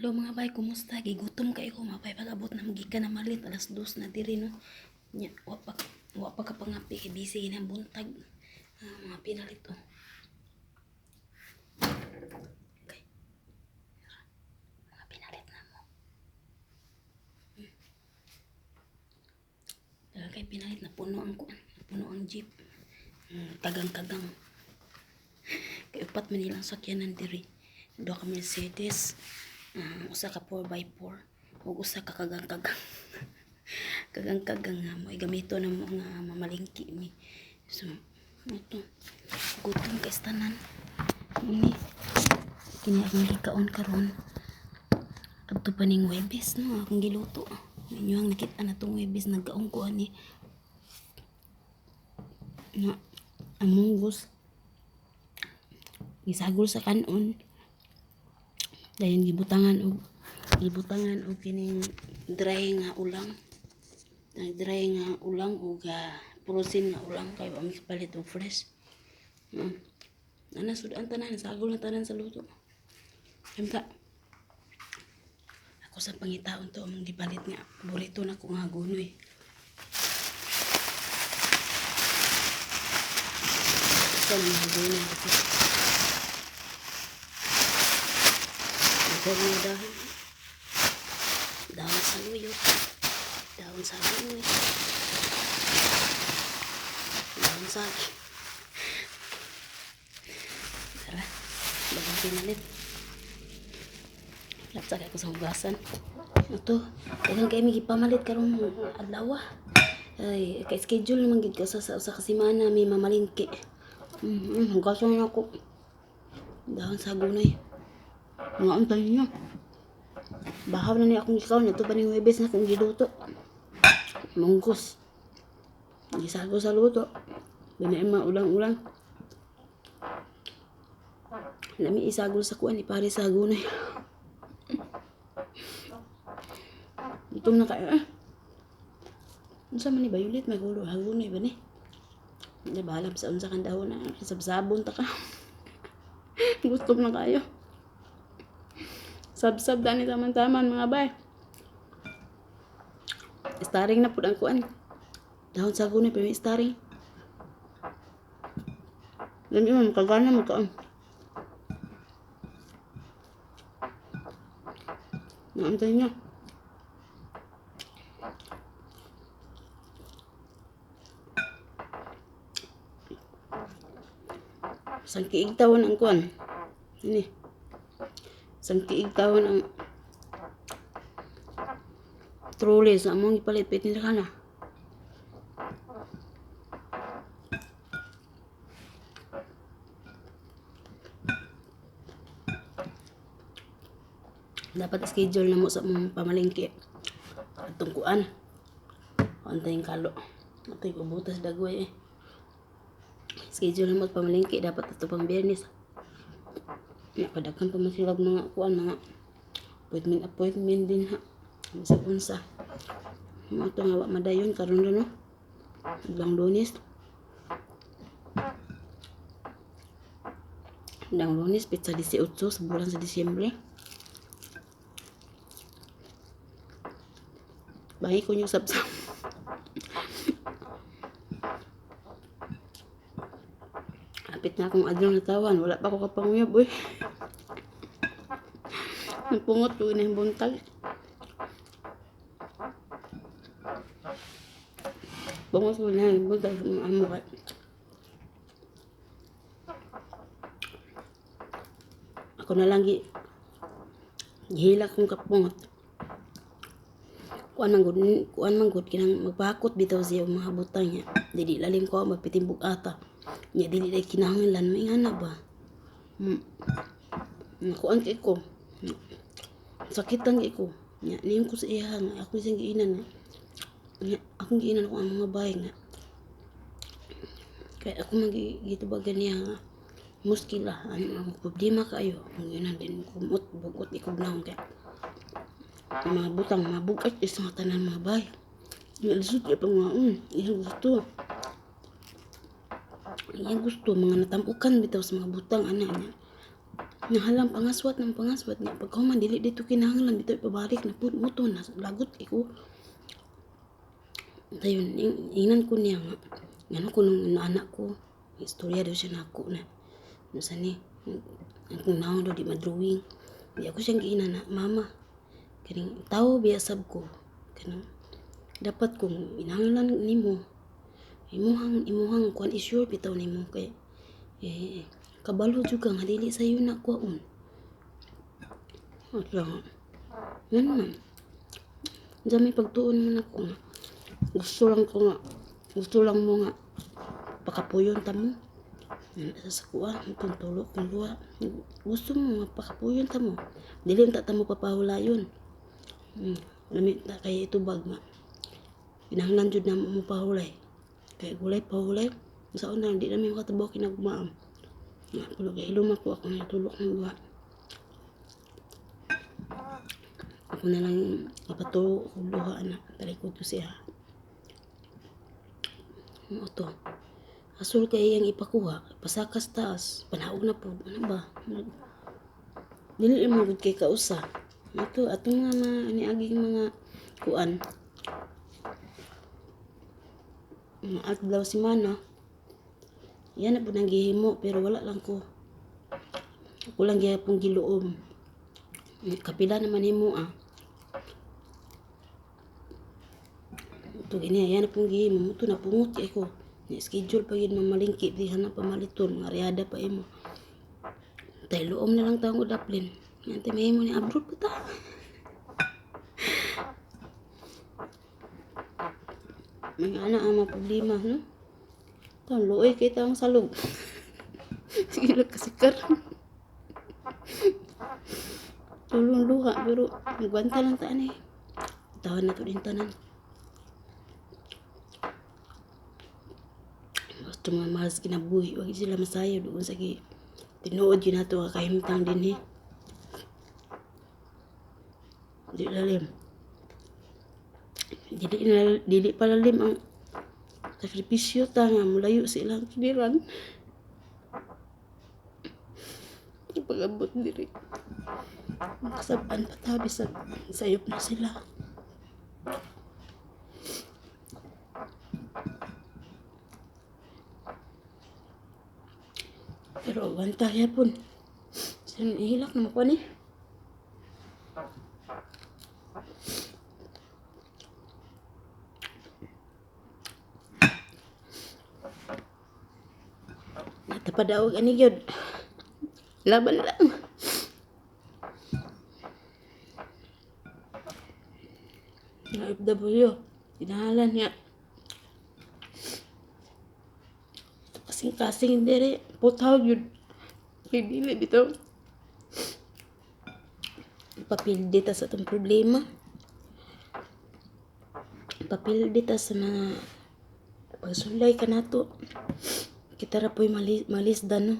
Hello mga bay, kumusta? Gigutom kayo ko mga bay. Pag-abot na magikan na malit, alas 2 na diri no. Nya, wa pa ka pangapi kay busy ginang buntag. Mga pinalit oh. Okay. Mga pinalit na mo. Kay pinalit na puno ang kuan, puno ang jeep. Kagang-kagang. Kay upat man nilang sakyanan diri. Duha ka Mercedes. Usa ka 4x4 ug usa ka kagang-kagang. Kagang-kagang nga mo gamito na mo nga mamalingki mi. So ito gutom ka istanan ni kini akong gikaon karon adto pa ning Huwebes no akong giluto ninyo ang nakita na tong Huwebes nagkaon ko ani na amunggos gisagol sa kanon dayon gibutangan og kining dry nga ulang ug frozen nga ulang kay wa mi palit og fresh. Ana sudan tanan sagol na tanan sa luto. Himta. Ako sa pangitaon to among gipalit nga paborito na ko nga gunoy. Sa mga gunoy kasi. Ito na dahon sa luyot. Dahon sa gunoy. Dahon sa tara, bagang pinalit. Lapsa kayo ko sa hugasan. Ito, dagang kayo may gipamalit karong adlaw. Ay, kay schedule naman gid ka sa kasimana may mamalingki. Hugasan na ako. Dahon sa gunay. Mga antay niyo. Bahaw na niya akong ikaw. Ito pa ning Huwebes na akong giluto. Munggos. Gisago sa luto. Binain mga ulang-ulang. Lami isagol sa kuan ni pare sa gunay. Gutom na kayo unsa man ni bayulit may gulo hagunay ba ni? Hindi ba alam sa unsa kang dahon na sabsabon ta ka. Gutom na kayo. Sab-sab dani taman-taman mga bay. Starring na pud ang kuan. Dahon sa gunay pa may starring. Lami man kagana mo kaon. Naantay niya. Sang kiig tawon ang kuan. Ini. Sang kiig tawon ang trolley sa among ipalit pit nila kana. Dapat schedule na mo sa mong pamalingki. Atong kuan. Antay kalo. Atay kubutas dagway Schedule na mo pamalingki dapat ato pang Biyernes. Nakadakan pa masilag mga kuan mga appointment din ha. Sa unsa. Mga ito nga madayon karon na no. Ibang Lunes. Ibang Lunes pizza 18 sa bulan sa Disyembre. Bahay ko yung sabsab. Apit na akong adlaw na tawan. Wala pa ako kapanguyab, boy. Nagpungot ko na yung buntag. Pungot ko na yung buntag. Amukat. Ako na lang gihilak kong kapungot. Kuan man gud kinang magpakot bitaw siya mga butang niya. Dili lalim ko magpitimbog ata. Nya dili day kinahanglan may ngana ba. Kuan kay ko. Sakitan kay ko. Nya niyo ko sa iya nga ako sing giinan. Nya akong giinan ko ang mga bahay nga. Kay ako magitubagan niya nga muskila ang problema kayo. Ang giinan din kumot bugot ikog naon kay mga butang mabugat isang tanan mga bay. Nalisod ya pang iyang gusto mga natampukan bitaw sa mga butang ana niya. Nahalang pangaswat ng pangaswat nga pagkahuman dili dito kinahanglan dito ipabalik na pud muto na lagot iko. Dayon ingnan ko niya nga ngano ko nung anak ko istorya daw siya nako na unsa ni ang naon daw di madrawing. Di ako siyang giina na mama kaning tao biyasab ko kanang dapat kung inahanglan nimo imuhang kuan isure bitaw nimo kay kabalo jud ka nga dili sayo na kuon. At lang yan man dami pagtuon mo na ko nga gusto lang mo nga pakapuyon ta mo sa kuha itong tulok ng luha gusto mo nga pakapuyon ta mo dili ta mo papahulayon lamit na kay itubag nga kinahanglan jud na mo pahulay kay gulay pahulay saon na di namin makatabaw kinagmaam nga pulo kay iluma ko ako na tulok ng luha ako na lang ipatulo og luha na talikod ko siya to asul kay yang ipakuha pasakas taas panahog na po ano ba dili mo gud kay kausa ato nga niaging mga kuan adlaw semana yan na po nang gihimo pero wala lang ko ako lang gyapon giluom kapila naman himo ito gini yan na pong gihimo ito na pungot kay ko ni schedule pa yun mamalingki dihan na pamaliton nga riada pa imo tay luom na lang taong udaplin ngante mahimo ni abroad pa ta may ana ang mga problema no taon luoy kay taong salog sige lang kasikar tulong luha pero nagwanta lang taan tawan na to din tanan gusto mga mahas kinabuhi wag sila masayo doon sa tinuod yun nato kakahimtang din di lalim dili palalim ang sakripisyo ta nga mulayo silang kiniran pag-abot diri makasabaan pa tabi sa sayop na sila pero wanta yapon sin ihilak naman ko ni natapadaog ani gyud laban lang na FW tinahalan niya kasing dere putaw yun kay dili bitaw papildi ta sa itong problema papildi ta sa mga pagsulay ka nato kita ra po'y malisdan no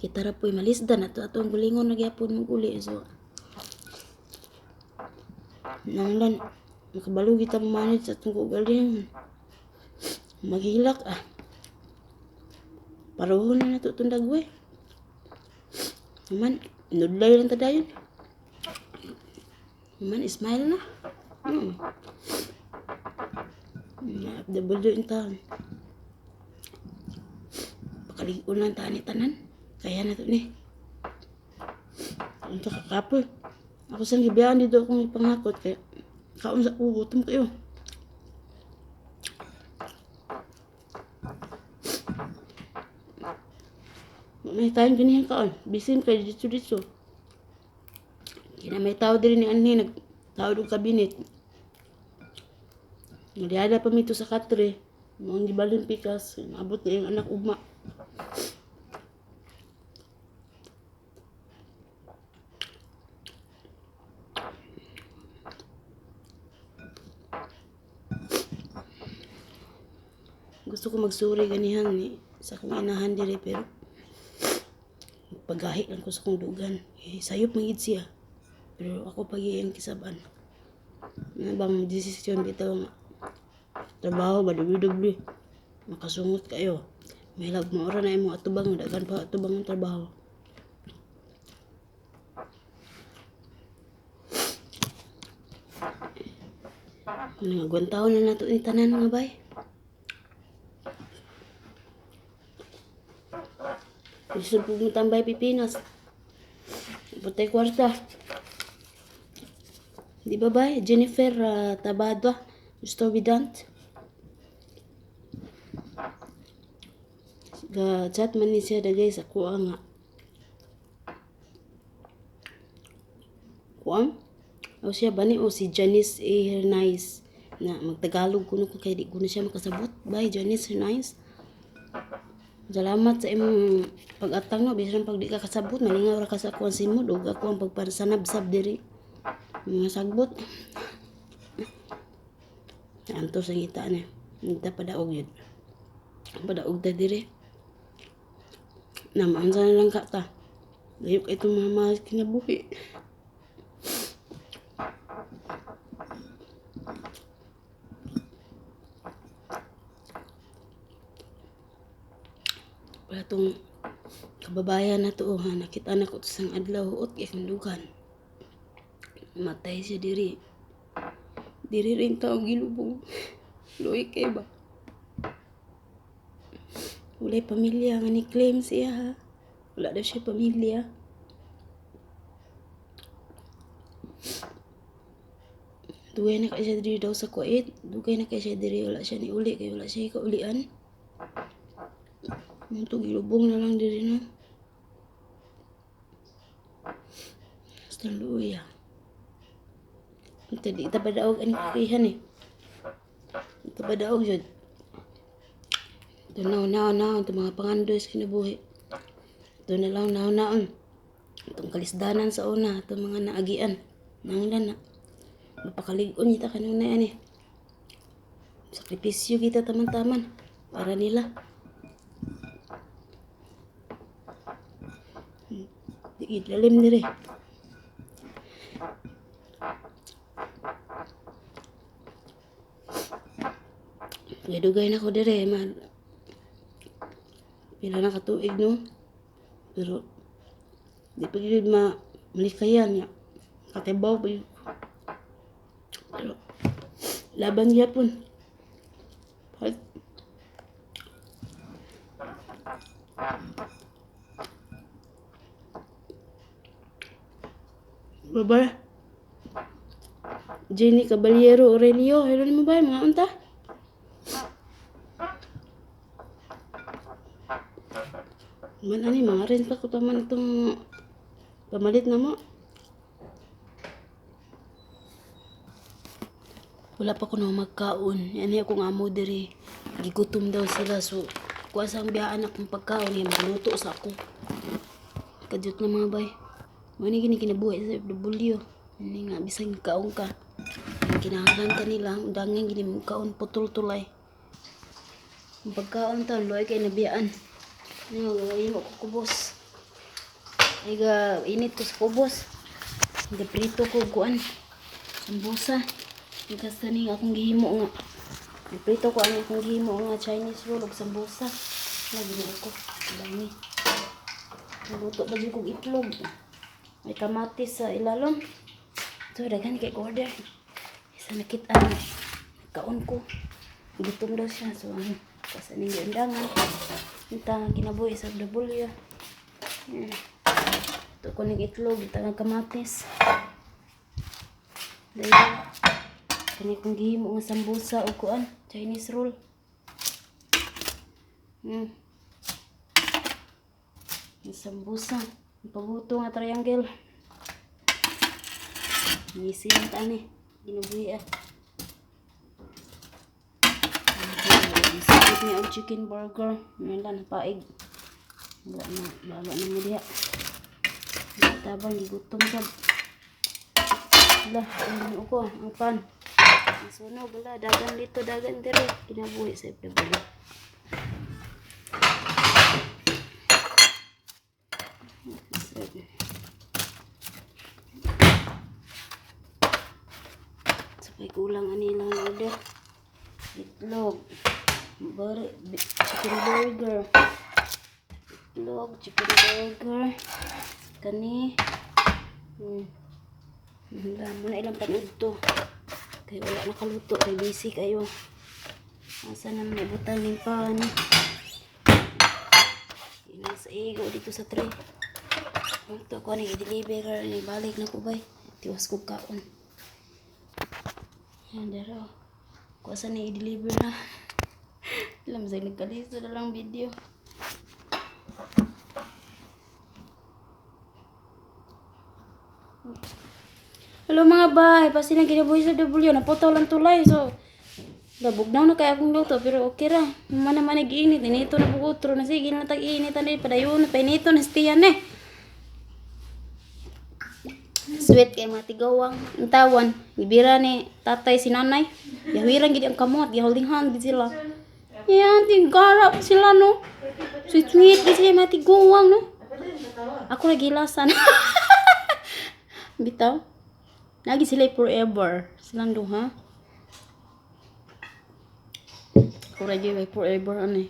kita ra po'y malisdan ato atong gulingon nagyapon mong uli so nanglan makabalo kita manage sa itong kugaling maghilak paruhon na nato itong dagway naman nudlay lang tadayon naman smile na FW in town pakaligon lang tanan kaya na to ni ang kakapol ako sang gibiyahan dito akong ipangakot kaya kaon sa ugutom kayo may tayong ganyan kaon bisin kay dito kina may tao din ni anhi nagtawad og kabinet naliada pa mito sa katre mong gibalon pikas abot na yung anak ugma gusto ko magsuri ganihan ni sa kong inahan dire pero paggahi lang ko sa kong dugan sayop magid siya pero ako pag-iing kisaban na bang desisyon bitaw nga trabaho ba WWE makasungot kayo May lag maura na yung mga atubang, dagan pa atubang ng trabaho. Nagagwantaw na nato ni tanan mga bay. Gusto po mo tambay Pilipinas. Putay kwarta. Di ba bay? Jennifer Tabadwa. Gusto bidant. Chat man ni siya dagay sa kuha nga. Kuha? O siya ba ni? O si Janice A. Hernais. Na magtagalog kuno ko kay di ko na siya makasabot. Bye Janice Hernais. Salamat sa imong pag-atang no. Bisan pag di ka kasabot, malingaw ra ka sa kuha simod. O ako ang pagparasanab-sab diri. Mga sagbot. Anto sa ngita na. Ngita padaog yun. Padaog ta diri. Namaan sana lang ka ta. Layok itong mga mahal kinabuhi. Wala itong kababayan na to. Nakita na ko ito sang adlaw. Huot kaya kandugan. Matay siya diri. Diri rin tao gilubong. Loy kay ba? Walay pamilya nga ni claim siya ha. Wala daw siya pamilya. Dugay na kaya siya diri daw sa Kuwait. Dugay na kaya siya diri. Wala siya ni uli. Kaya wala siya ikaulian. Ito gilubong na lang diri no. Basta luya. Ito di tabadaog ang kakihan eh. Ito badaog yun. Ito naon. Ito mga pangandos kinabuhi. Ito na lang naon. Itong kalisdanan sa una. Ito mga naagian. Nanglan na. Mapakaligon kita kanuna yan eh. Sakripisyo kita taman-taman. Para nila. Di lalim diri. Dugay na ko diri. Pila na katuig no. Pero di pa gid malikayan nga. Katibaw pa yun. Pero laban gyapon. Halt. Baba. Jenny Caballero Aurelio, hello mo ba mga unta? Man ani mga rin pa ko taman itong pamalit na mo. Wala pa ko na magkaon. Yan akong amo diri. Gigutom daw sila so kuha sa ang biyaan akong pagkaon yan maluto sa ako. Kadyot na mga bay. Mani gini kinabuhi sa FW. Hindi nga bisang kaon ka. Kinahanglan ka nila. Undangan gini mong kaon putol-tulay. Ang pagkaon to, loy kay nabiyaan. Ngayon ko kubos. Ay ga init ko sa kubos. Ga prito ko kuan. Sambusa. Kasi ning akong gihimo nga. Prito ko ang akong gihimo nga Chinese roll ug sambusa. Lagi na ko. Dami. Naluto ba kong itlog. May kamatis sa ilalom. So, daghan kay order. Isa nakita na. Kaon ko. Gutom daw siya. So, kasi ning undangan. Ita kinabuhi sa W. Ito ko ng itlog. Ita ng kamatis. Dahil, kani kong gihimo nga sambusa o kuan. Chinese roll. Sambusa. Pabuto nga triangle. Ngisi yung tani. Ginubuhi Isipit niya ang chicken burger. Nila na paig. Wala na mo diha. Tabang gigutom ka. Wala. Ano ko. Ang pan. Sunog. Wala. Dagan dito. Dagan dito. Ginabuhi sa FW. Sabay kulang ani lang order. Itlog. Chicken burger. Itlog, chicken burger. Kani. Wala mo na ilang panudto. Kaya wala nakaluto. Kaya busy kayo. Asa naman ibutang ng pan. Nasa igo dito sa tray. Ito ko nang i-deliver. Balik na ko bay. Tiwas ko kaon. Yan daro. Kung asa na i-deliver na. Alam sa nagkalisto na lang video. Hello mga bay, pasti na kinabuhi sa W, napotaw lang tulay, so labog na kaya akong luto, pero okay ra. Mana man nag-iinit, inito na bugutro, nasigil na tag-iinit, padayon na, painito na stiyan eh. Sweet kay mga tigawang, ang tawan, ibira ni tatay si nanay, yahwiran gid ang kamot, holding hand gid sila. Yan, tinggarap sila no. Sweet gid sila mga tigawang no. Ako nagilasan. Bitaw. Lagi sila forever. Silang duha. Ako lagi forever ano eh.